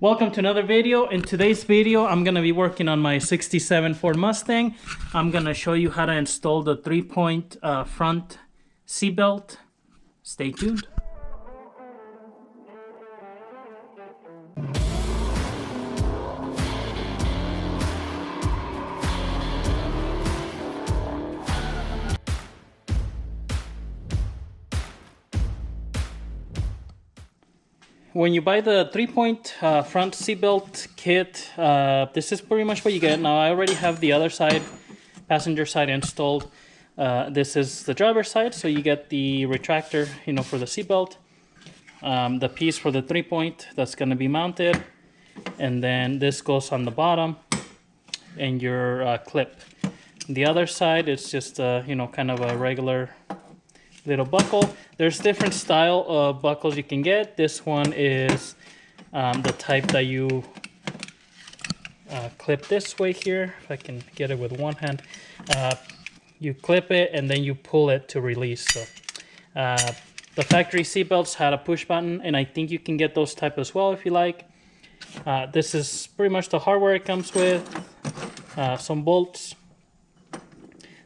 Welcome to another video. In today's video, I'm going to be working on my 67 Ford Mustang. I'm going to show you how to install the 3-point front seat belt. Stay tuned. When you buy the 3-point front seatbelt kit, this is pretty much what you get. Now I already have the other side, passenger side installed. This is the driver's side, so you get the retractor, for the seatbelt, the piece for the 3-point that's going to be mounted, and then this goes on the bottom, and your clip. The other side is just kind of a regular little buckle. There's different style of buckles you can get. This one is the type that you clip this way here. If I can get it with one hand, you clip it and then you pull it to release. So the factory seatbelts had a push button, and I think you can get those type as well if you like. This is pretty much the hardware it comes with. Some bolts.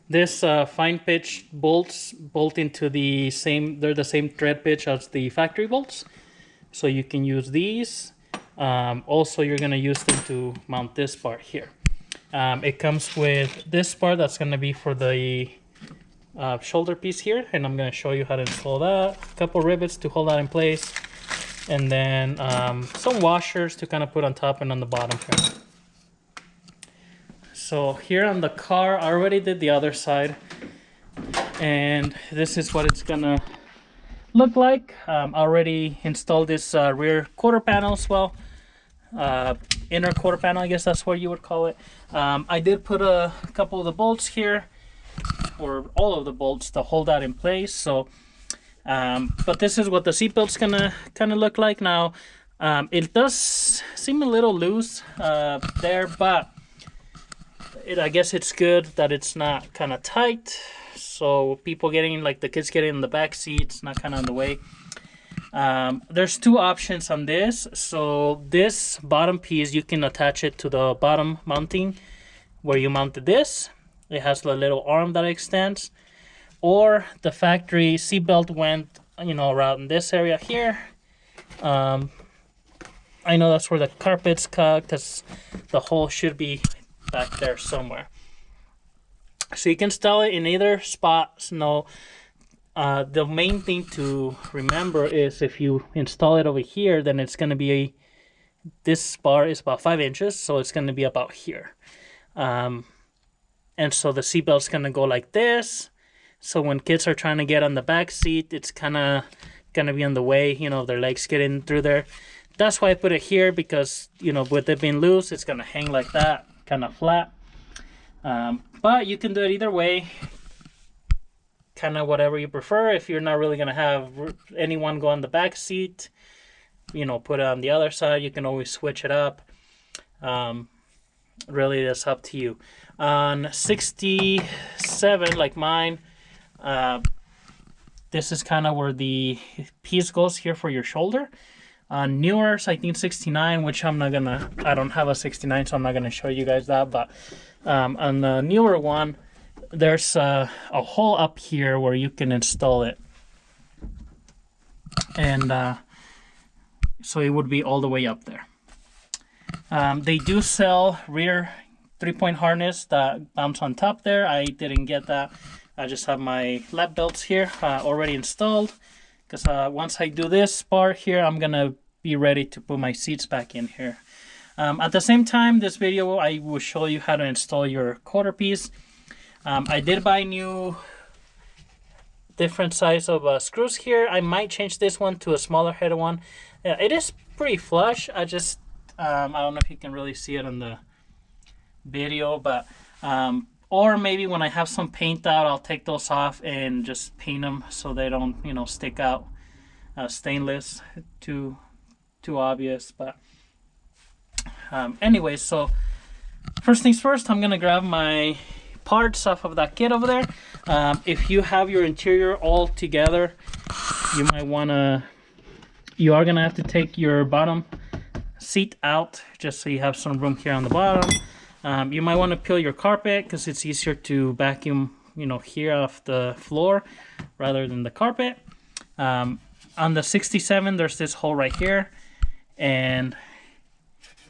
This fine pitch bolts bolt into the same, they're the same thread pitch as the factory bolts. So you can use these. Also, you're going to use them to mount this part here. It comes with this part that's going to be for the shoulder piece here. And I'm going to show you how to install that. A couple rivets to hold that in place. And then some washers to kind of put on top and on the bottom here. So here on the car, I already did the other side, and this is what it's gonna look like. I already installed this rear quarter panel as well, inner quarter panel, I guess that's what you would call it. I did put a couple of the bolts here, or all of the bolts to hold that in place. So, but this is what the seatbelt's gonna kind of look like now. It does seem a little loose there, but I guess it's good that it's not kind of tight, so people getting, like the kids getting in the back seat, it's not kind of in the way. There's two options on this. So this bottom piece, you can attach it to the bottom mounting where you mounted this. It has a little arm that extends, or the factory seatbelt went around in this area here. I know that's where the carpet's cut, because the hole should be back there somewhere. So you can install it in either spot. No, the main thing to remember is if you install it over here, then it's going to be this bar is about 5 inches, so it's going to be about here. And so the seatbelt's going to go like this. So when kids are trying to get on the back seat, it's kind of going to be on the way, their legs get in through there. That's why I put it here, because with it being loose, it's going to hang like that, kind of flat. But you can do it either way, kind of whatever you prefer. If you're not really going to have anyone go on the back seat, put it on the other side. You can always switch it up. Really, that's up to you. On 67, like mine, this is kind of where the piece goes here for your shoulder. On newer, I think 69, which I don't have a 69, so I'm not gonna show you guys that. But on the newer one, there's a hole up here where you can install it, and so it would be all the way up there. They do sell rear 3-point harness that mounts on top there. I didn't get that. I just have my lap belts here already installed. Because once I do this part here, I'm going to be ready to put my seats back in here. At the same time, this video, I will show you how to install your quarter piece. I did buy new different size of screws here. I might change this one to a smaller head one. It is pretty flush. I don't know if you can really see it on the video, but or maybe when I have some paint out, I'll take those off and just paint them so they don't, stick out. Stainless, too obvious. But anyway, so first things first, I'm gonna grab my parts off of that kit over there. If you have your interior all together, you are gonna have to take your bottom seat out just so you have some room here on the bottom. You might want to peel your carpet because it's easier to vacuum, here off the floor rather than the carpet. On the 67, there's this hole right here, and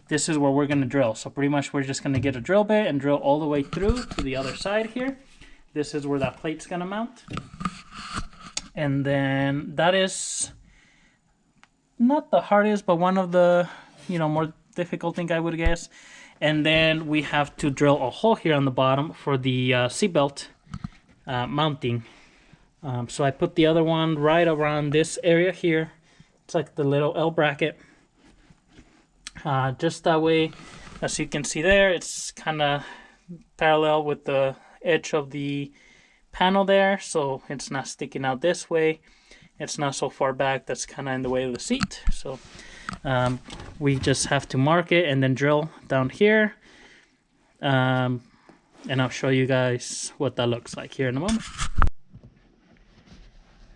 this is where we're going to drill. So pretty much we're just going to get a drill bit and drill all the way through to the other side here. This is where that plate's going to mount. And then that is not the hardest, but one of the, more difficult thing, I would guess. And then we have to drill a hole here on the bottom for the seatbelt mounting. So I put the other one right around this area here. It's like the little L bracket. Just that way, as you can see there, it's kind of parallel with the edge of the panel there, so it's not sticking out this way. It's not so far back that's kind of in the way of the seat. So we just have to mark it and then drill down here. And I'll show you guys what that looks like here in a moment.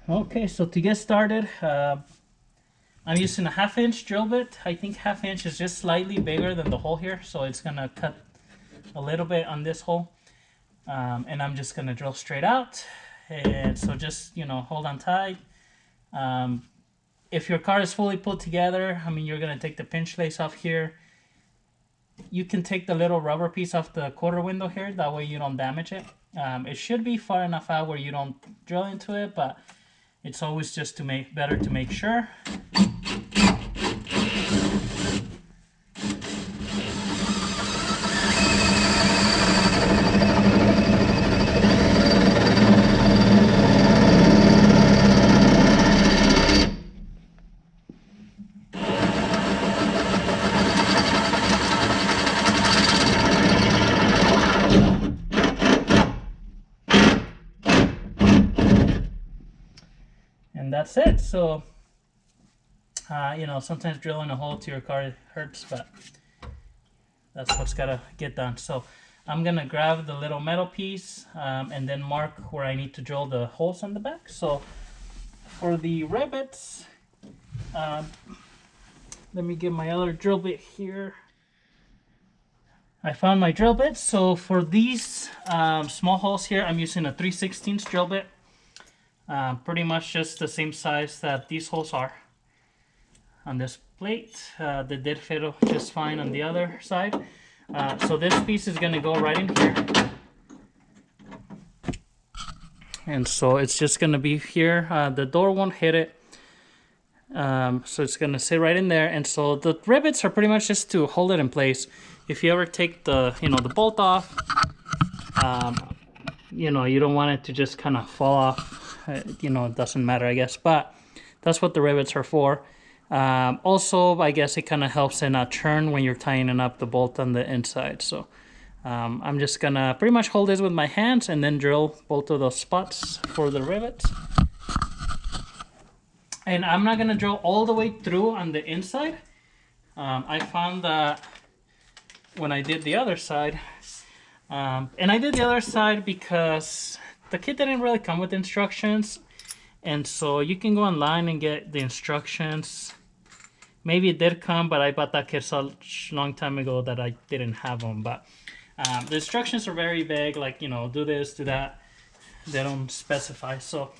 Okay, so to get started, I'm using a 1/2 inch drill bit. I think 1/2 inch is just slightly bigger than the hole here, so it's gonna cut a little bit on this hole. And I'm just gonna drill straight out. And so just, hold on tight. If your car is fully put together, you're gonna take the pinch lace off here. You can take the little rubber piece off the quarter window here, that way you don't damage it. It should be far enough out where you don't drill into it, but it's always just better to make sure. And that's it. So, sometimes drilling a hole to your car hurts, but that's what's gotta get done. So I'm gonna grab the little metal piece and then mark where I need to drill the holes on the back. So for the rivets, let me get my other drill bit here. I found my drill bit. So for these small holes here, I'm using a 3/16 drill bit. Pretty much just the same size that these holes are on this plate. They did fit just fine on the other side. So this piece is going to go right in here. And so it's just going to be here. The door won't hit it. So it's going to sit right in there. And so the rivets are pretty much just to hold it in place. If you ever take the, the bolt off, you don't want it to just kind of fall off. It doesn't matter, I guess, but that's what the rivets are for. Also, I guess it kind of helps in a turn when you're tightening up the bolt on the inside. So I'm just gonna pretty much hold this with my hands and then drill both of those spots for the rivets. And I'm not gonna drill all the way through on the inside. I found that when I did the other side, and I did the other side because the kit didn't really come with instructions, and so you can go online and get the instructions. Maybe it did come, but I bought that kit such a long time ago that I didn't have them. But the instructions are very vague, like, do this, do that. They don't specify. So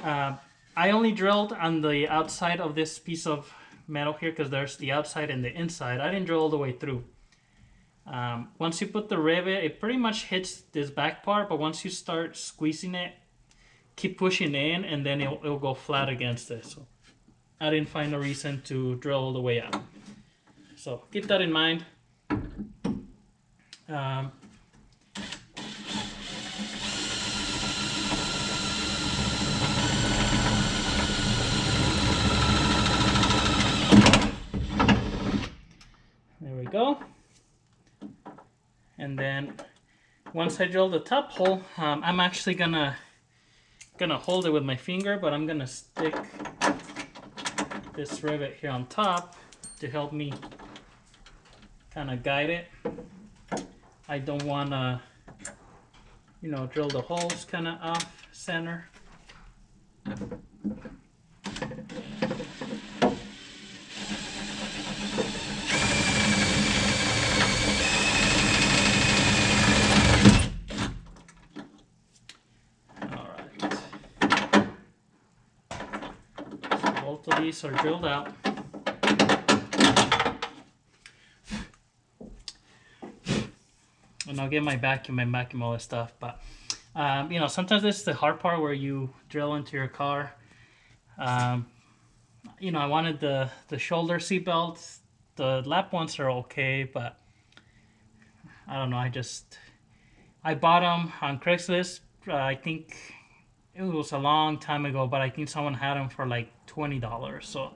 I only drilled on the outside of this piece of metal here because there's the outside and the inside. I didn't drill all the way through. Once you put the rivet, it pretty much hits this back part, but once you start squeezing it, keep pushing in, and then it'll go flat against it. So I didn't find a reason to drill all the way out. So keep that in mind. There we go. And then once I drill the top hole, I'm actually gonna hold it with my finger, but I'm gonna stick this rivet here on top to help me kind of guide it. I don't want to, drill the holes kind of off center. joints are drilled out. And I'll get my vacuum and vacuum all this stuff. But, you know, sometimes this is the hard part where you drill into your car. You know, I wanted the shoulder seat belts. The lap ones are okay, but I don't know. I bought them on Craigslist. I think it was a long time ago, but I think someone had them for like $20. So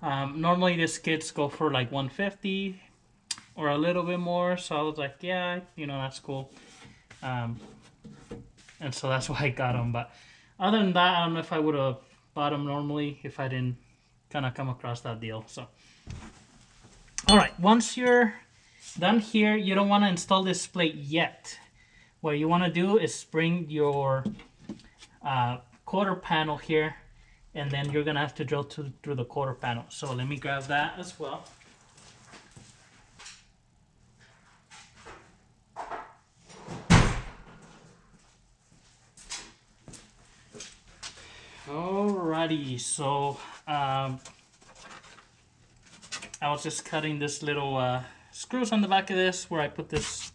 normally these kits go for like $150 or a little bit more. So I was like, yeah, you know, that's cool. And so that's why I got them. But other than that, I don't know if I would have bought them normally if I didn't kind of come across that deal. So, all right, once you're done here, you don't want to install this plate yet. What you want to do is bring your quarter panel here, and then you're gonna have to drill through the quarter panel. So let me grab that as well. Alrighty, so I was just cutting this little screws on the back of this where I put this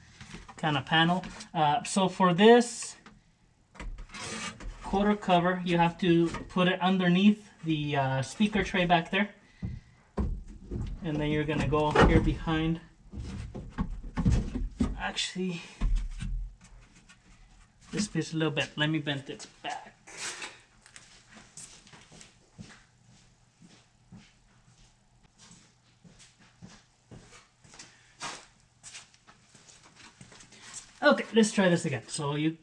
kind of panel. So for this quarter cover, you have to put it underneath the speaker tray back there, and then you're gonna go here behind. Actually, this piece a little bit. Let me bend it back. Okay, let's try this again. So you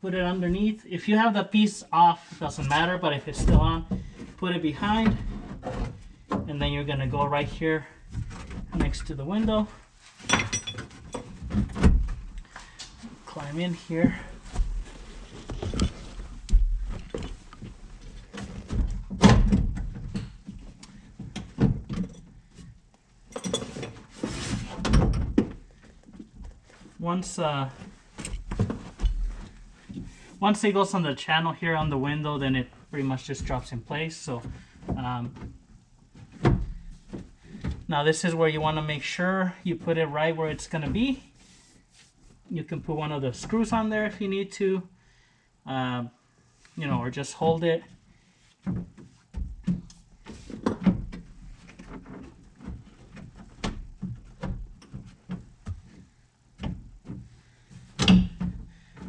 put it underneath. If you have the piece off, it doesn't matter, but if it's still on, put it behind, and then you're gonna go right here next to the window. Climb in here. Once it goes on the channel here on the window, then it pretty much just drops in place. So now this is where you want to make sure you put it right where it's going to be. You can put one of the screws on there if you need to, you know, or just hold it.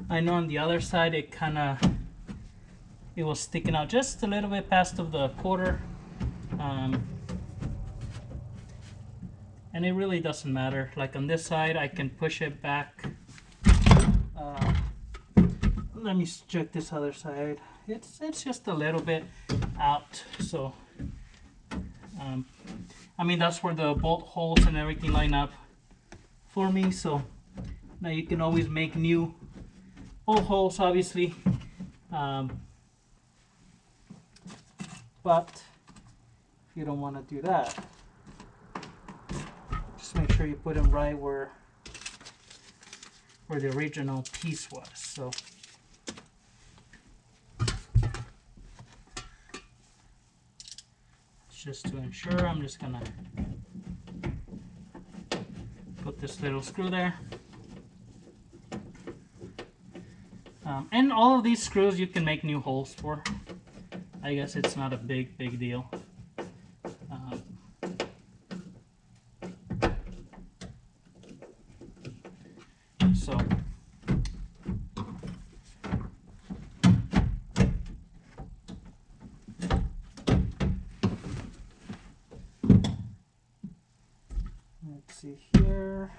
I know on the other side it was sticking out just a little bit past of the quarter, and it really doesn't matter. Like on this side, I can push it back. Let me check this other side. It's just a little bit out. So I mean, that's where the bolt holes and everything line up for me. So now you can always make new bolt holes, obviously, but if you don't want to do that, just make sure you put them right where the original piece was. So just to ensure, I'm just gonna put this little screw there. And all of these screws you can make new holes for. I guess it's not a big deal. So let's see here.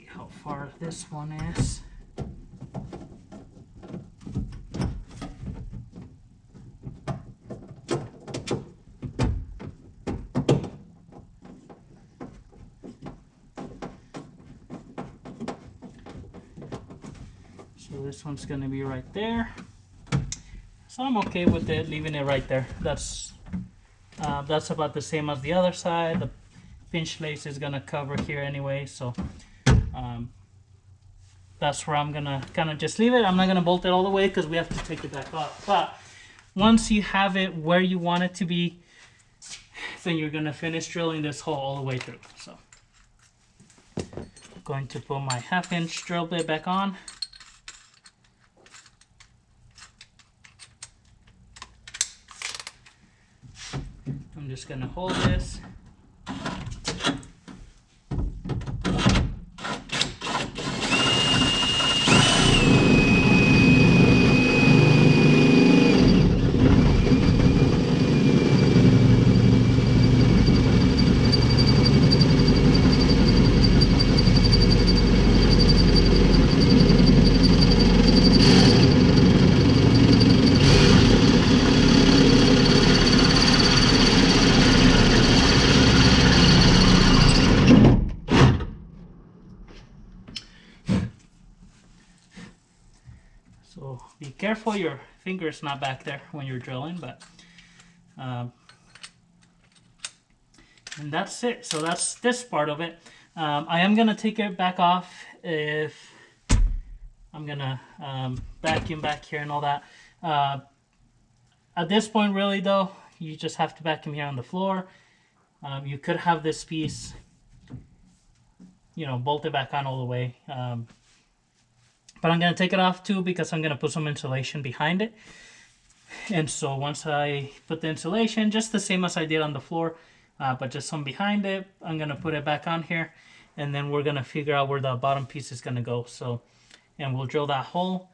How far this one is. So this one's going to be right there. So I'm okay with it, leaving it right there. That's about the same as the other side. The pinch lace is going to cover here anyway, so that's where I'm gonna kind of just leave it. I'm not gonna bolt it all the way because we have to take it back off. But once you have it where you want it to be, then you're gonna finish drilling this hole all the way through. So I'm going to put my 1/2-inch drill bit back on. I'm just gonna hold this. So be careful your finger's not back there when you're drilling, but and that's it. So that's this part of it. I am gonna take it back off if I'm gonna vacuum back here and all that. At this point, really though, you just have to vacuum here on the floor. You could have this piece, you know, bolted back on all the way. But I'm going to take it off too because I'm going to put some insulation behind it. And so once I put the insulation, just the same as I did on the floor, but just some behind it, I'm going to put it back on here. And then we're going to figure out where the bottom piece is going to go. So, and we'll drill that hole.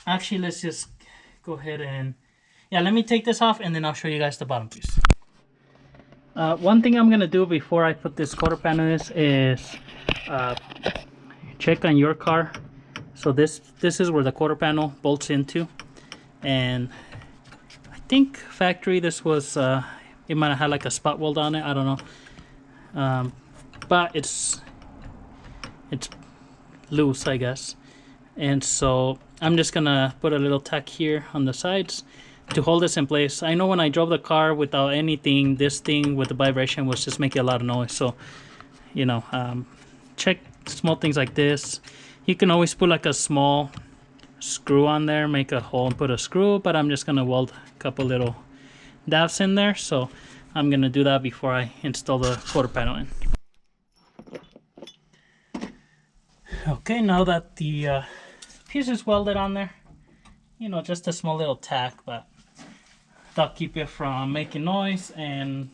Actually, let's just go ahead and, yeah, let me take this off and then I'll show you guys the bottom piece. One thing I'm going to do before I put this quarter panel is check on your car. So this is where the quarter panel bolts into, and I think factory this was it might have had like a spot weld on it, I don't know, but it's loose, I guess. And so I'm just gonna put a little tack here on the sides to hold this in place. I know when I drove the car without anything, this thing with the vibration was just making a lot of noise. So, you know, check small things like this. You can always put like a small screw on there, make a hole and put a screw, but I'm just gonna weld a couple little dabs in there. So I'm gonna do that before I install the quarter panel in. Okay, now that the piece is welded on there, you know, just a small little tack, but that'll keep it from making noise and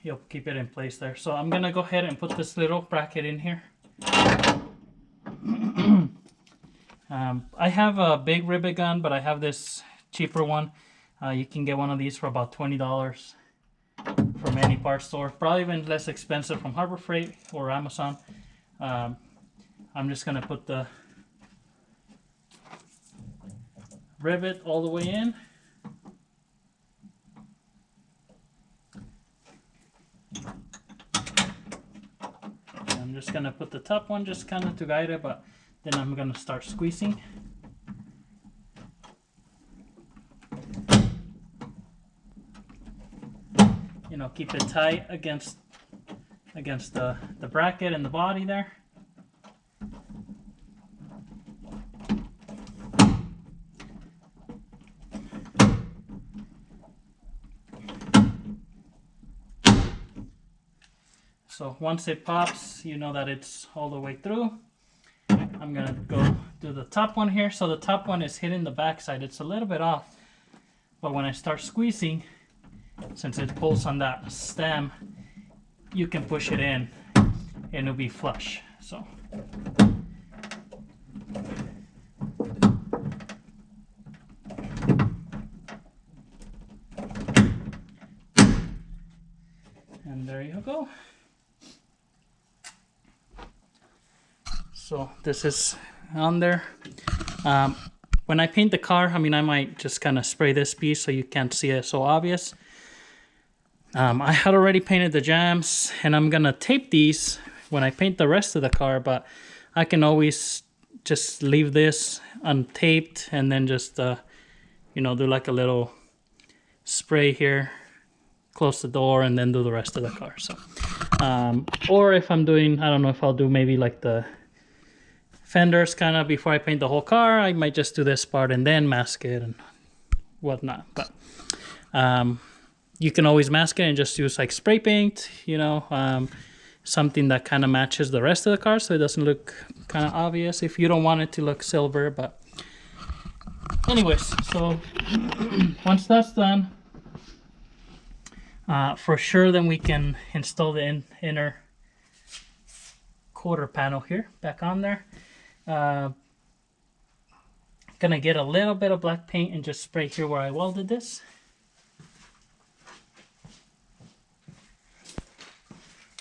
you'll keep it in place there. So I'm gonna go ahead and put this little bracket in here. I have a big rivet gun, but I have this cheaper one. You can get one of these for about $20 from any parts store. Probably even less expensive from Harbor Freight or Amazon. I'm just gonna put the rivet all the way in. I'm just gonna put the top one just kind of to guide it, but then I'm gonna start squeezing. You know, keep it tight against the bracket and the body there. So once it pops, you know that it's all the way through. I'm gonna go do the top one here. So the top one is hitting the back side. It's a little bit off, but when I start squeezing, since it pulls on that stem, you can push it in and it'll be flush. So and there you go. So this is on there. When I paint the car, I mean, I might just kind of spray this piece so you can't see it so obvious. I had already painted the jambs, and I'm gonna tape these when I paint the rest of the car, but I can always just leave this untaped and then just, you know, do like a little spray here, close the door, and then do the rest of the car. So, or if I'm doing, I don't know if I'll do maybe like the fenders kind of before I paint the whole car. I might just do this part and then mask it and whatnot. But you can always mask it and just use like spray paint, you know, something that kind of matches the rest of the car so it doesn't look kind of obvious if you don't want it to look silver. But anyways, so once that's done, for sure then we can install the inner quarter panel here back on there. Gonna get a little bit of black paint and just spray here where I welded this.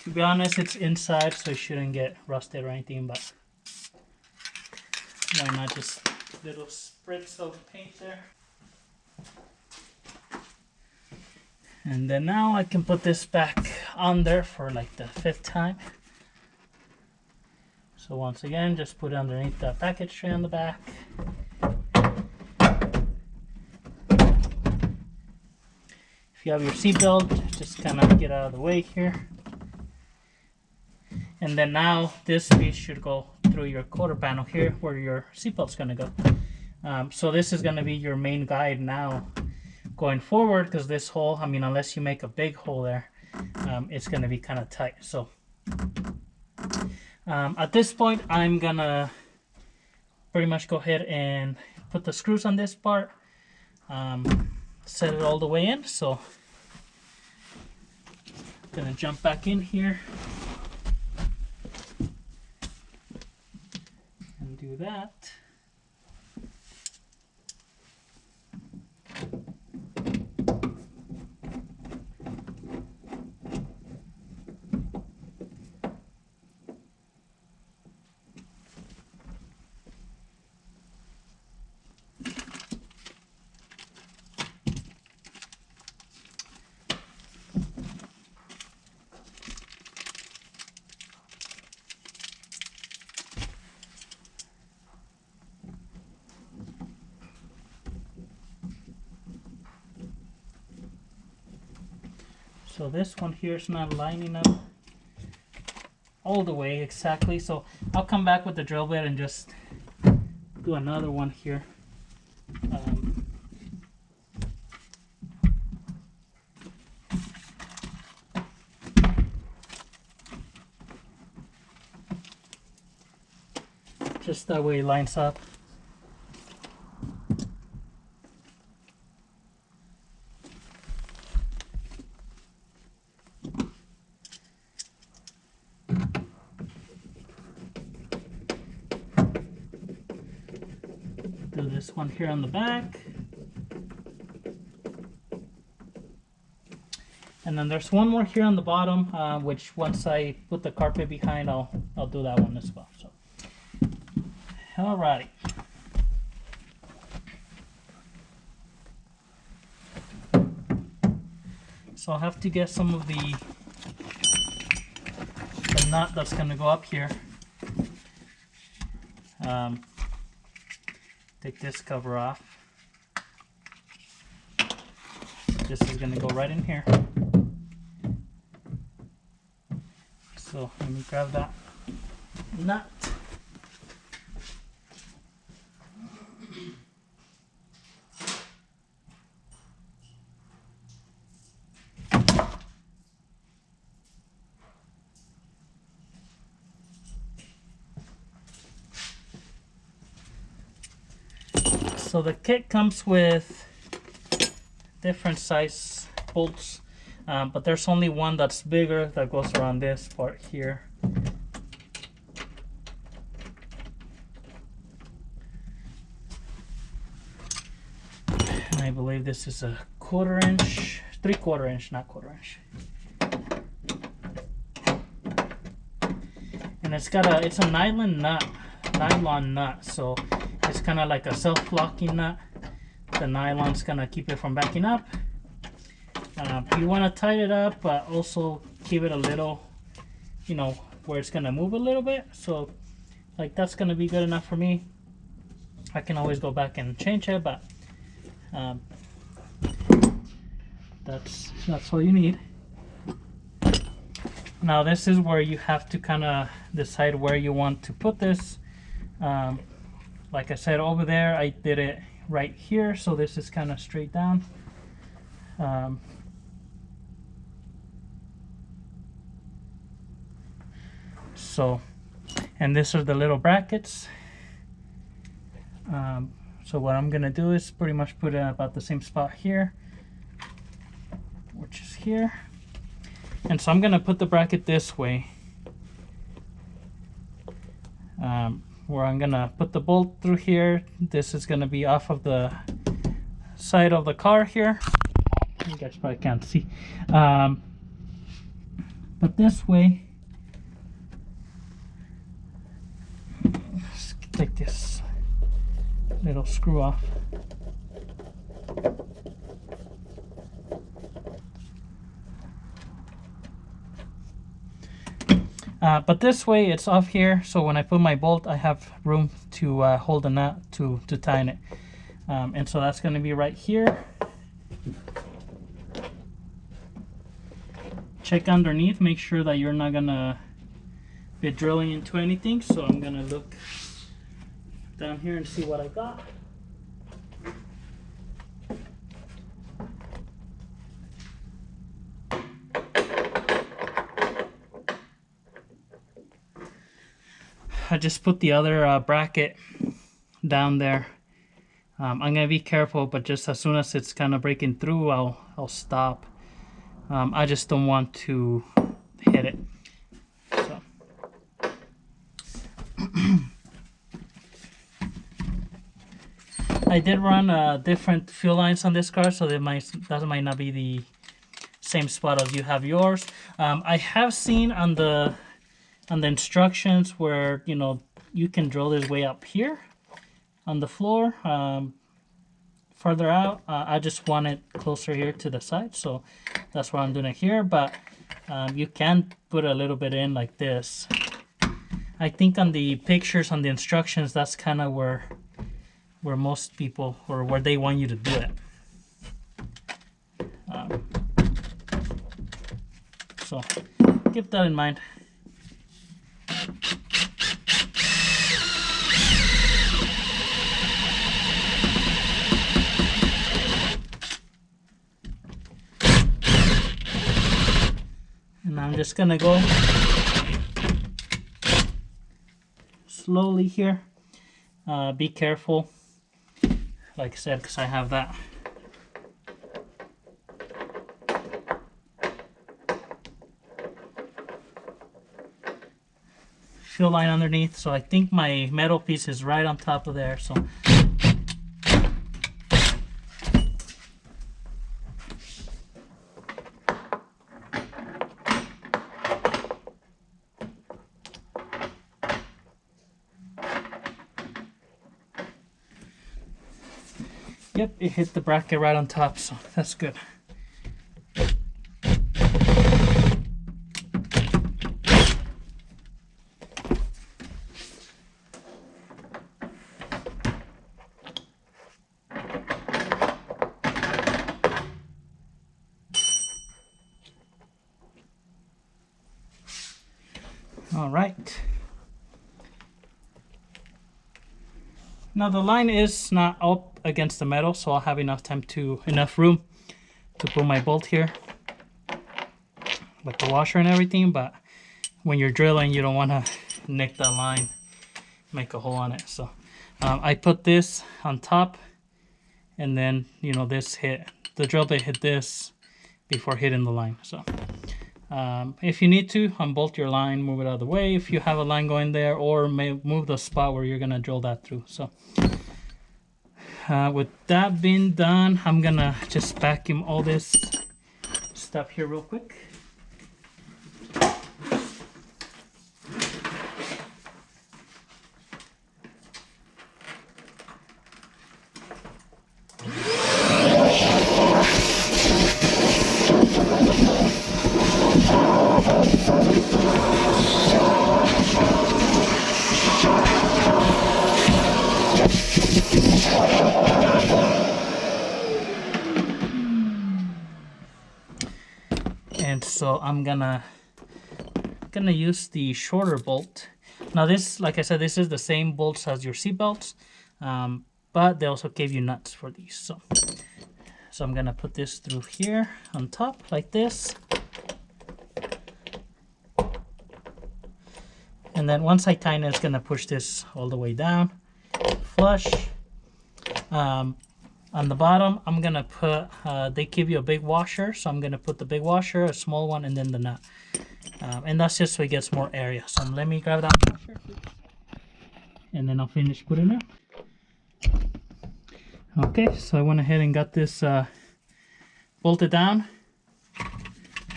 To be honest, it's inside, so it shouldn't get rusted or anything, but why not just little spritz of paint there. And then now I can put this back on there for like the 5th time. So once again, just put it underneath the package tray on the back. If you have your seatbelt, just kind of get out of the way here. And then now this piece should go through your quarter panel here where your seatbelt's going to go. So this is going to be your main guide now going forward, because this hole, I mean, unless you make a big hole there, it's going to be kind of tight. So at this point, I'm going to pretty much go ahead and put the screws on this part, set it all the way in. So I'm going to jump back in here and do that. So this one here is not lining up all the way exactly. So I'll come back with the drill bit and just do another one here. Just that way it lines up. Do this one here on the back. And then there's one more here on the bottom, which once I put the carpet behind, I'll do that one as well. So, alrighty. So I'll have to get some of the nut that's going to go up here. Take this cover off. This is going to go right in here. So let me grab that nut. So the kit comes with different size bolts, but there's only one that's bigger that goes around this part here. And I believe this is a 1/4 inch, 3/4 inch, not 1/4 inch. And it's a nylon nut, so it's kind of like a self-locking nut. The nylon's gonna keep it from backing up. You want to tighten it up, but also keep it a little, you know, where it's gonna move a little bit. So like that's gonna be good enough for me. I can always go back and change it, but that's all you need. Now this is where you have to kind of decide where you want to put this. Like I said, over there I did it right here, so this is kind of straight down. So, and these are the little brackets. So what I'm gonna do is pretty much put it about the same spot here, which is here. And so I'm gonna put the bracket this way, where I'm gonna put the bolt through here. This is gonna be off of the side of the car here. You guys probably can't see, but this way, let's take this little screw off. But this way it's off here, so when I put my bolt I have room to hold the nut to tighten it. And so that's going to be right here. Check underneath, make sure that you're not going to be drilling into anything. So I'm going to look down here and see what I got. I just put the other bracket down there. I'm gonna be careful, but just as soon as it's kind of breaking through, I'll stop. I just don't want to hit it. So. I did run different fuel lines on this car, so that might not be the same spot as you have yours. I have seen on the instructions where, you know, you can drill this way up here on the floor, further out. I just want it closer here to the side, so that's why I'm doing it here. But you can put a little bit in like this. I think on the pictures, on the instructions, that's kind of where most people, or where they want you to do it. So keep that in mind. And I'm just gonna go slowly here. Be careful, like I said, because I have that. Fuel line underneath, so I think my metal piece is right on top of there. So yep, it hit the bracket right on top, so that's good. All right. Now the line is not up against the metal, so I'll have enough room to put my bolt here with the washer and everything. But when you're drilling, you don't want to nick that line, make a hole on it. So I put this on top, and then, you know, the drill bit hit this before hitting the line. So if you need to, unbolt your line, move it out of the way if you have a line going there, or move the spot where you're gonna drill that through. So with that being done, I'm gonna just vacuum all this stuff here real quick. And so I'm gonna use the shorter bolt. Now this, like I said, this is the same bolts as your seat belts, but they also gave you nuts for these. So I'm gonna put this through here on top like this. And then once I tighten it, it's gonna push this all the way down, flush. On the bottom, I'm gonna put, they give you a big washer, so I'm gonna put the big washer, a small one, and then the nut. And that's just so it gets more area. So let me grab that washer, and then I'll finish putting it. Okay, so I went ahead and got this bolted down.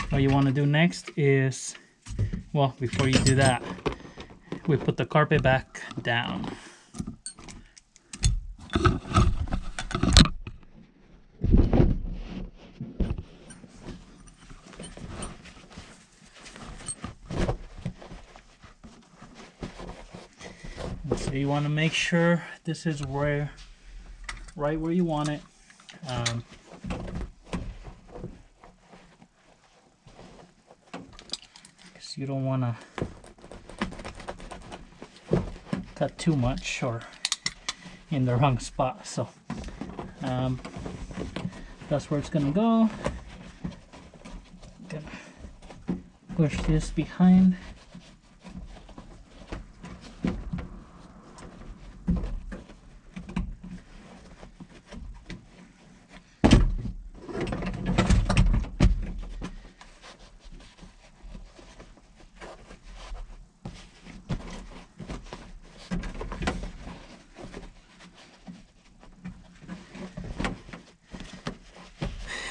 What you want to do next is, well, before you do that, we put the carpet back down. So you want to make sure this is right where you want it. Because you don't want to cut too much or in the wrong spot. So that's where it's gonna go. Gonna push this behind.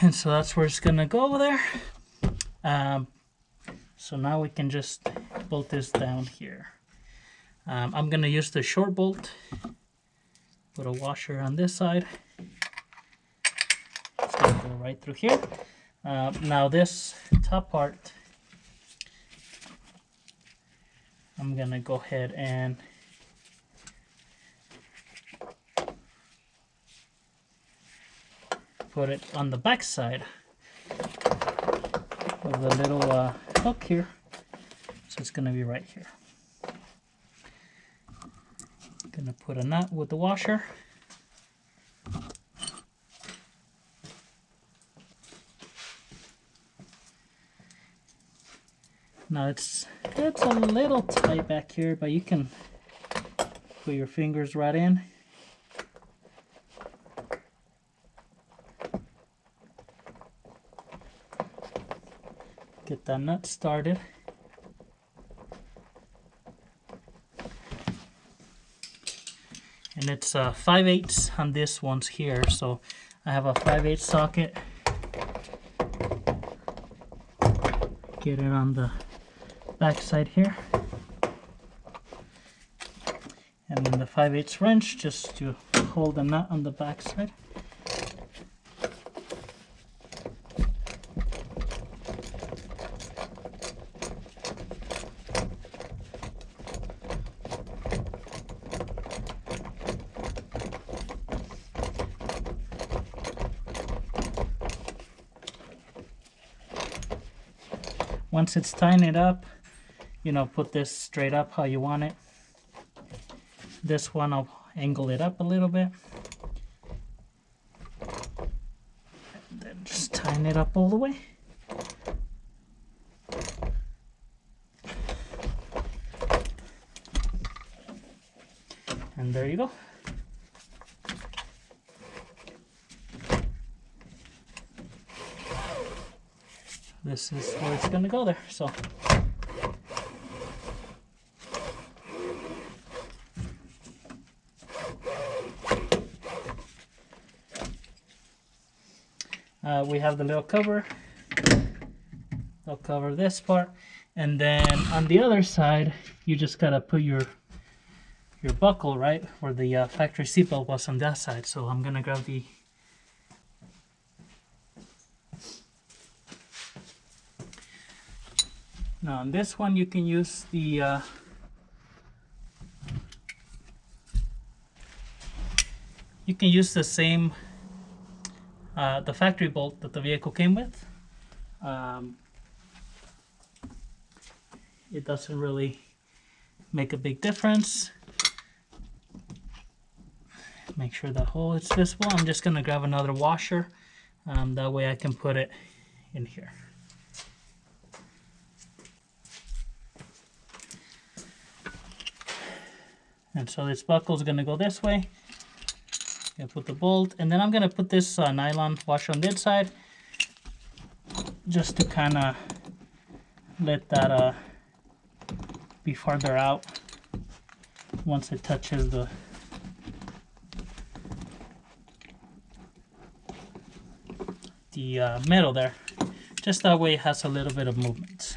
And so that's where it's gonna go over there. So now we can just bolt this down here. I'm gonna use the short bolt. Put a washer on this side. It's gonna go right through here. Now this top part, I'm gonna go ahead and put it on the back side with a little hook here. So it's gonna be right here. Gonna put a nut with the washer. Now it's a little tight back here, but you can put your fingers right in. Get that nut started. And it's 5/8 on this one's here, so I have a 5/8 socket. Get it on the back side here. And then the 5/8 wrench just to hold the nut on the back side. Once it's tightened up, you know, put this straight up how you want it. This one, I'll angle it up a little bit. And then just tighten it up all the way. And there you go. This is where it's gonna go there. So we have the little cover. They'll cover this part, and then on the other side, you just gotta put your buckle right where the factory seatbelt was on that side. So I'm gonna grab the now on this one you can use the you can use the same the factory bolt that the vehicle came with. It doesn't really make a big difference. Make sure the hole is visible. I'm just gonna grab another washer. That way I can put it in here. And so this buckle is gonna go this way. Gonna put the bolt, and then I'm gonna put this nylon washer on the inside, just to kind of let that be farther out once it touches the metal there. Just that way it has a little bit of movement.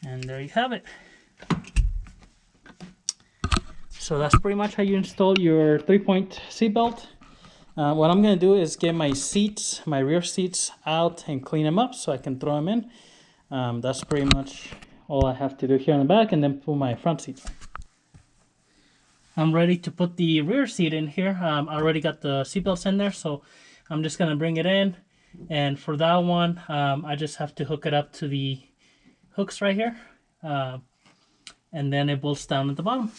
And there you have it. So that's pretty much how you install your 3-point seat belt. What I'm going to do is get my seats, my rear seats out and clean them up so I can throw them in. That's pretty much all I have to do here in the back, and then put my front seats on. I'm ready to put the rear seat in here. I already got the seat belts in there, so I'm just going to bring it in. And for that one, I just have to hook it up to the hooks right here, and then it bolts down at the bottom.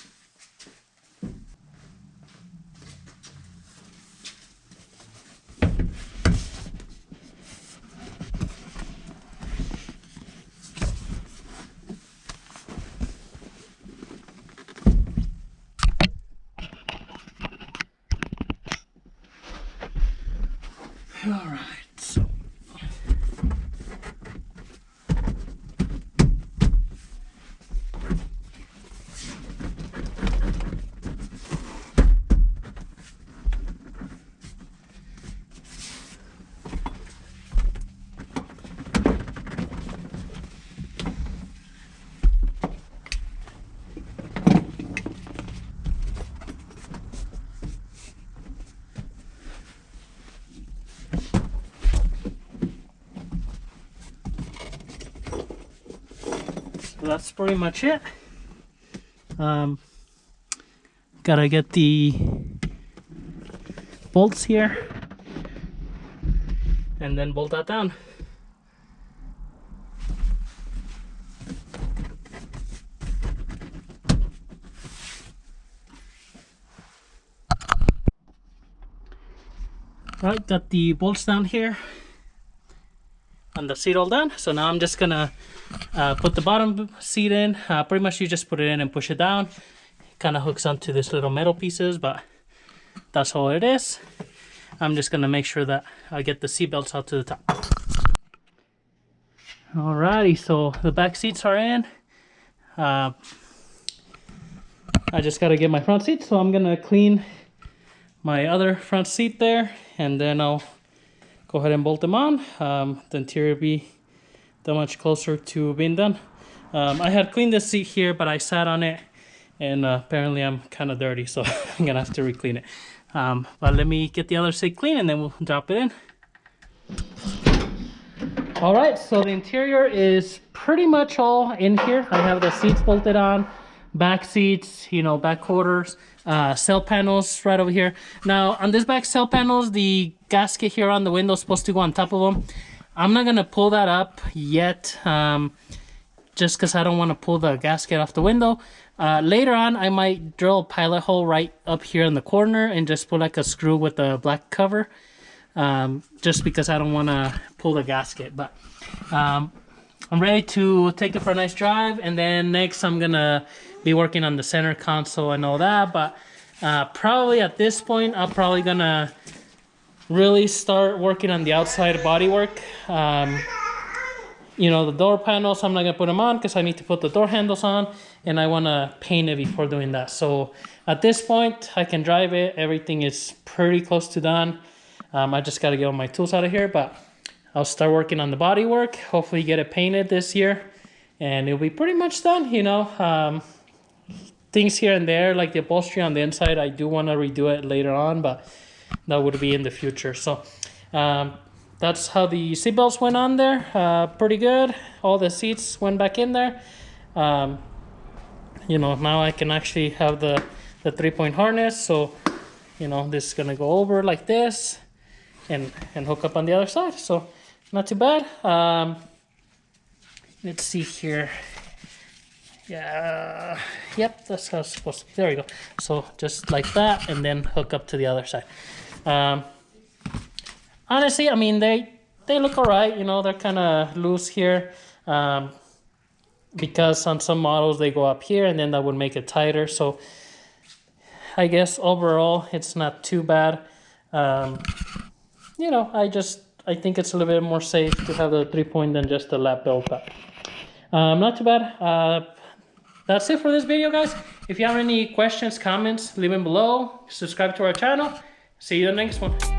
All right. That's pretty much it. Gotta get the bolts here and then bolt that down. Alright, got the bolts down here and the seat all done. So now I'm just gonna put the bottom seat in. Pretty much you just put it in and push it down. It kind of hooks onto this little metal pieces, but that's all it is. I'm just gonna make sure that I get the seat belts out to the top. Alrighty, so the back seats are in. I just gotta get my front seat, so I'm gonna clean my other front seat there, and then I'll go ahead and bolt them on. The interior will be that much closer to being done. I had cleaned this seat here, but I sat on it, and apparently I'm kind of dirty, so I'm gonna have to re-clean it. But let me get the other seat clean, and then we'll drop it in. All right, so the interior is pretty much all in here. I have the seats bolted on, back seats, you know, back quarters, cell panels right over here. Now on this back cell panels, the gasket here on the window is supposed to go on top of them. I'm not gonna pull that up yet, just because I don't want to pull the gasket off the window. Later on, I might drill a pilot hole right up here in the corner and just put like a screw with the black cover, just because I don't want to pull the gasket. But I'm ready to take it for a nice drive, and then next I'm gonna be working on the center console and all that. But probably at this point, I'm probably gonna really start working on the outside bodywork. You know, the door panels, I'm not gonna put them on because I need to put the door handles on, and I want to paint it before doing that. So at this point, I can drive it. Everything is pretty close to done. I just got to get all my tools out of here, but I'll start working on the body work, hopefully get it painted this year, and it'll be pretty much done, you know. Things here and there, like the upholstery on the inside, I do want to redo it later on, but that would be in the future. So that's how the seatbelts went on there. Pretty good. All the seats went back in there. You know, now I can actually have the 3-point harness. So, you know, this is going to go over like this and hook up on the other side. So not too bad. Let's see here. Yeah, yep, that's how it's supposed to be. There we go. So just like that, and then hook up to the other side. Honestly, I mean, they look all right. You know, they're kind of loose here, because on some models they go up here, and then that would make it tighter. So I guess overall it's not too bad. You know, I think it's a little bit more safe to have the 3-point than just the lap belt up. Not too bad. That's it for this video, guys. If you have any questions, comments, leave them below. Subscribe to our channel. See you in the next one.